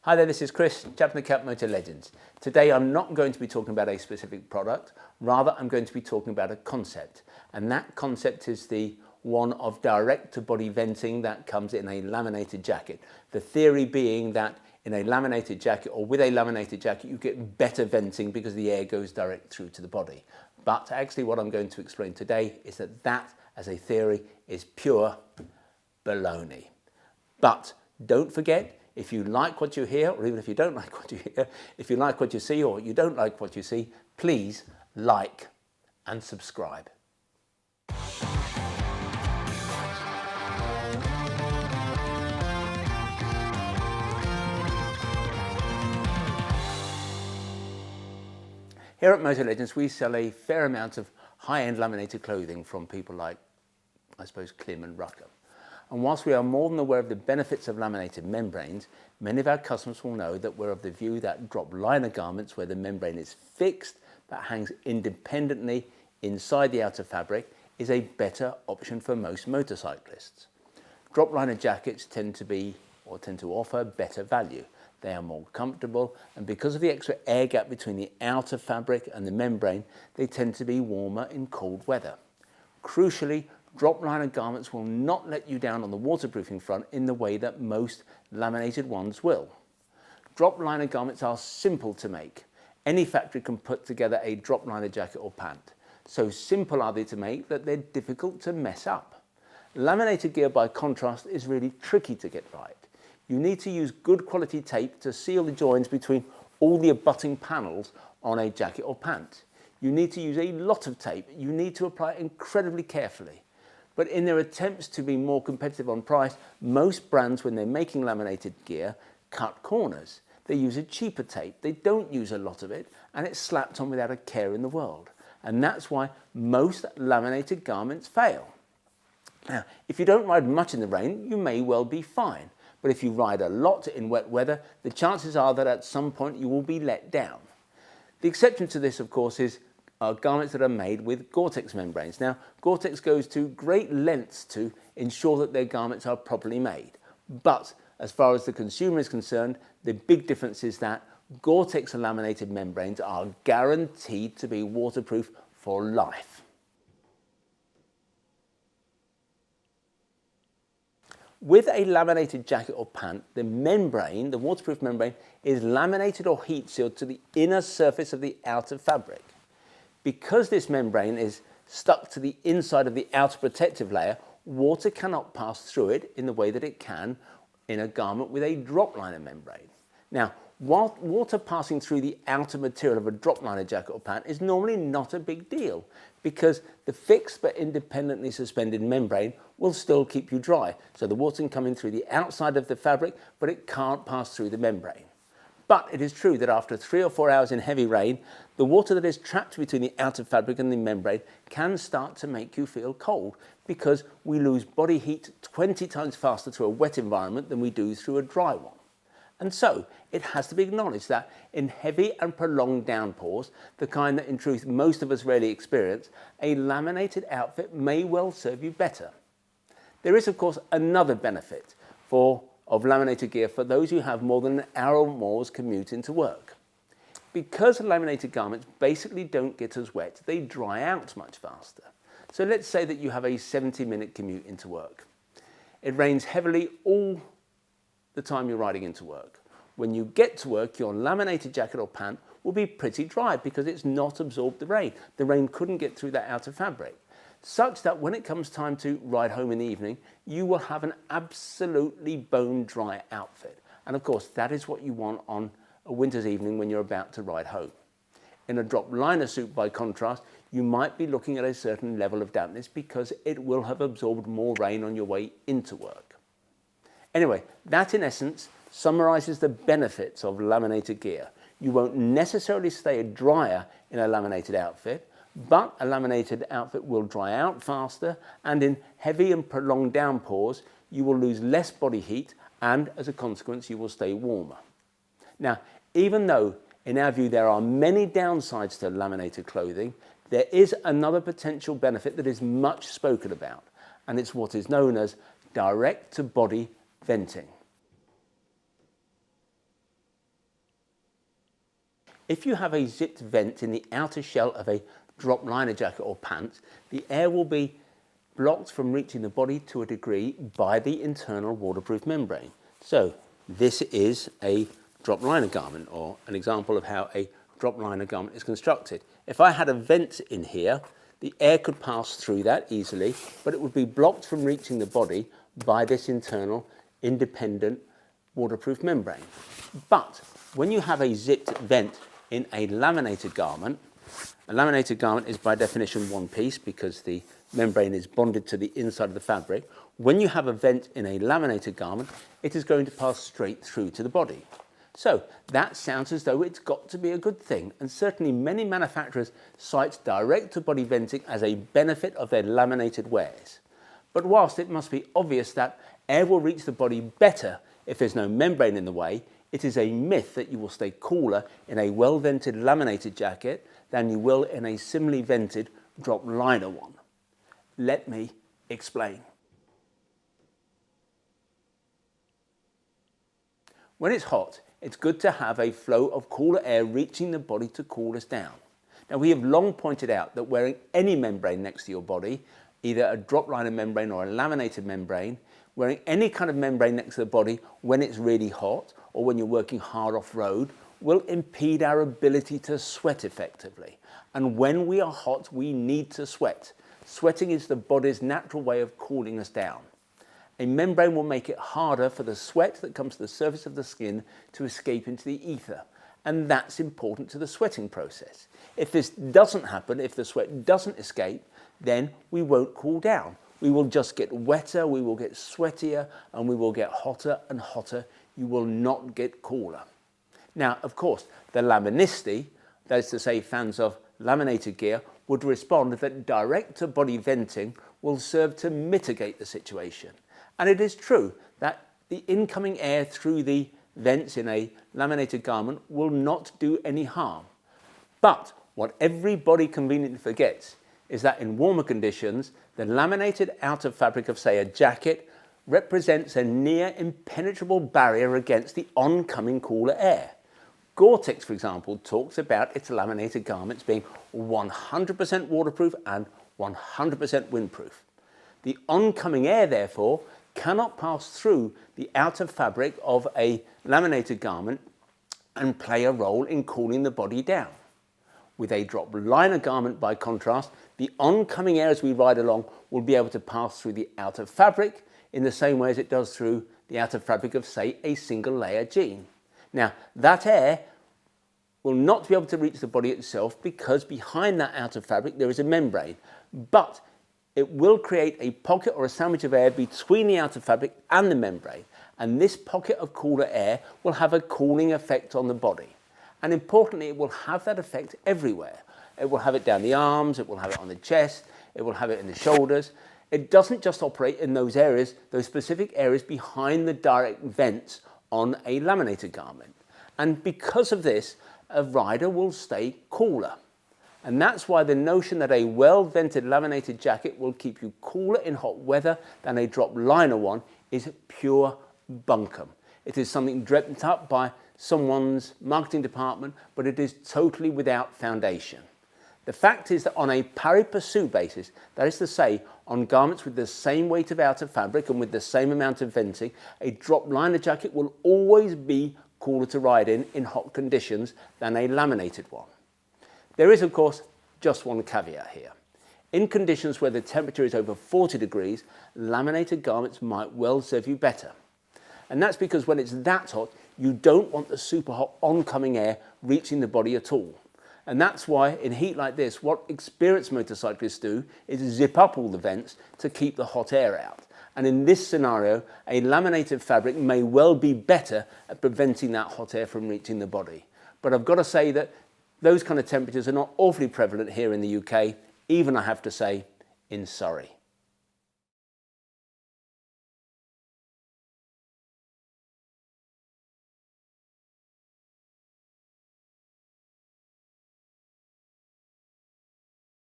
Hi there, this is Chris, Chap in the Cap Motolegends. Today I'm not going to be talking about a specific product, rather I'm going to be talking about a concept. And that concept is the one of direct-to-body venting that comes in a laminated jacket. The theory being that in a laminated jacket or with a laminated jacket you get better venting because the air goes direct through to the body. But actually what I'm going to explain today is that that as a theory is pure baloney. But don't forget, if you like what you hear, or even if you don't like what you hear, if you like what you see or you don't like what you see, please like and subscribe. Here at Motolegends, we sell a fair amount of high-end laminated clothing from people like, I suppose, Klim and Rucker. And whilst we are more than aware of the benefits of laminated membranes, many of our customers will know that we're of the view that drop liner garments where the membrane is fixed but hangs independently inside the outer fabric is a better option for most motorcyclists. Drop liner jackets tend to offer better value. They are more comfortable, and because of the extra air gap between the outer fabric and the membrane, they tend to be warmer in cold weather. Crucially, drop liner garments will not let you down on the waterproofing front in the way that most laminated ones will. Drop liner garments are simple to make. Any factory can put together a drop liner jacket or pant. So simple are they to make that they're difficult to mess up. Laminated gear, by contrast, is really tricky to get right. You need to use good quality tape to seal the joins between all the abutting panels on a jacket or pant. You need to use a lot of tape. You need to apply it incredibly carefully. But in their attempts to be more competitive on price, most brands, when they're making laminated gear, cut corners. They use a cheaper tape. They don't use a lot of it, and it's slapped on without a care in the world. And that's why most laminated garments fail. Now, if you don't ride much in the rain, you may well be fine. But if you ride a lot in wet weather, the chances are that at some point you will be let down. The exception to this, of course, is garments that are made with Gore-Tex membranes. Now, Gore-Tex goes to great lengths to ensure that their garments are properly made. But as far as the consumer is concerned, the big difference is that Gore-Tex laminated membranes are guaranteed to be waterproof for life. With a laminated jacket or pant, the membrane, the waterproof membrane, is laminated or heat sealed to the inner surface of the outer fabric. Because this membrane is stuck to the inside of the outer protective layer, water cannot pass through it in the way that it can in a garment with a drop liner membrane. Now, while water passing through the outer material of a drop liner jacket or pant is normally not a big deal because the fixed but independently suspended membrane will still keep you dry. So the water can come in through the outside of the fabric, but it can't pass through the membrane. But it is true that after 3 or 4 hours in heavy rain, the water that is trapped between the outer fabric and the membrane can start to make you feel cold because we lose body heat 20 times faster through a wet environment than we do through a dry one. And so it has to be acknowledged that in heavy and prolonged downpours, the kind that in truth most of us rarely experience, a laminated outfit may well serve you better. There is, of course, another benefit of laminated gear for those who have more than an hour or more's commute into work. Because laminated garments basically don't get as wet, they dry out much faster. So let's say that you have a 70-minute commute into work. It rains heavily all the time you're riding into work. When you get to work, your laminated jacket or pant will be pretty dry because it's not absorbed the rain. The rain couldn't get through that outer fabric, such that when it comes time to ride home in the evening, you will have an absolutely bone-dry outfit. And of course, that is what you want on a winter's evening when you're about to ride home. In a drop liner suit, by contrast, you might be looking at a certain level of dampness because it will have absorbed more rain on your way into work. Anyway, that in essence summarizes the benefits of laminated gear. You won't necessarily stay drier in a laminated outfit, but a laminated outfit will dry out faster, and in heavy and prolonged downpours, you will lose less body heat, and as a consequence, you will stay warmer. Now, even though in our view there are many downsides to laminated clothing, there is another potential benefit that is much spoken about, and it's what is known as direct-to-body venting. If you have a zipped vent in the outer shell of a drop liner jacket or pants, the air will be blocked from reaching the body to a degree by the internal waterproof membrane. So this is a drop liner garment, or an example of how a drop liner garment is constructed. If I had a vent in here, the air could pass through that easily, but it would be blocked from reaching the body by this internal independent waterproof membrane. But when you have a zipped vent in a laminated garment is by definition one piece because the membrane is bonded to the inside of the fabric. When you have a vent in a laminated garment, it is going to pass straight through to the body. So that sounds as though it's got to be a good thing, and certainly many manufacturers cite direct-to-body venting as a benefit of their laminated wares. But whilst it must be obvious that air will reach the body better if there's no membrane in the way, it is a myth that you will stay cooler in a well-vented laminated jacket than you will in a similarly vented drop liner one. Let me explain. When it's hot, it's good to have a flow of cooler air reaching the body to cool us down. Now, we have long pointed out that wearing any membrane next to your body, either a drop liner membrane or a laminated membrane, wearing any kind of membrane next to the body when it's really hot or when you're working hard off-road will impede our ability to sweat effectively. And when we are hot, we need to sweat. Sweating is the body's natural way of cooling us down. A membrane will make it harder for the sweat that comes to the surface of the skin to escape into the ether. And that's important to the sweating process. If this doesn't happen, if the sweat doesn't escape, then we won't cool down. We will just get wetter, we will get sweatier, and we will get hotter and hotter. You will not get cooler. Now, of course, the laministi, that is to say fans of laminated gear, would respond that direct-to-body venting will serve to mitigate the situation. And it is true that the incoming air through the vents in a laminated garment will not do any harm. But what everybody conveniently forgets is that in warmer conditions, the laminated outer fabric of, say, a jacket represents a near impenetrable barrier against the oncoming cooler air. Gore-Tex, for example, talks about its laminated garments being 100% waterproof and 100% windproof. The oncoming air, therefore, cannot pass through the outer fabric of a laminated garment and play a role in cooling the body down. With a drop liner garment, by contrast, the oncoming air as we ride along will be able to pass through the outer fabric in the same way as it does through the outer fabric of, say, a single layer jean. Now, that air will not be able to reach the body itself because behind that outer fabric there is a membrane, but it will create a pocket or a sandwich of air between the outer fabric and the membrane, and this pocket of cooler air will have a cooling effect on the body. And importantly, it will have that effect everywhere. It will have it down the arms, it will have it on the chest, it will have it in the shoulders. It doesn't just operate in those areas, those specific areas behind the direct vents on a laminated garment. And because of this, a rider will stay cooler. And that's why the notion that a well-vented laminated jacket will keep you cooler in hot weather than a drop liner one is pure bunkum. It is something dreamt up by someone's marketing department, but it is totally without foundation. The fact is that on a pari passu basis, that is to say, on garments with the same weight of outer fabric and with the same amount of venting, a drop liner jacket will always be cooler to ride in hot conditions than a laminated one. There is, of course, just one caveat here. In conditions where the temperature is over 40 degrees, laminated garments might well serve you better. And that's because when it's that hot, you don't want the super hot oncoming air reaching the body at all. And that's why in heat like this, what experienced motorcyclists do is zip up all the vents to keep the hot air out. And in this scenario, a laminated fabric may well be better at preventing that hot air from reaching the body. But I've got to say that those kind of temperatures are not awfully prevalent here in the UK, even I have to say, in Surrey.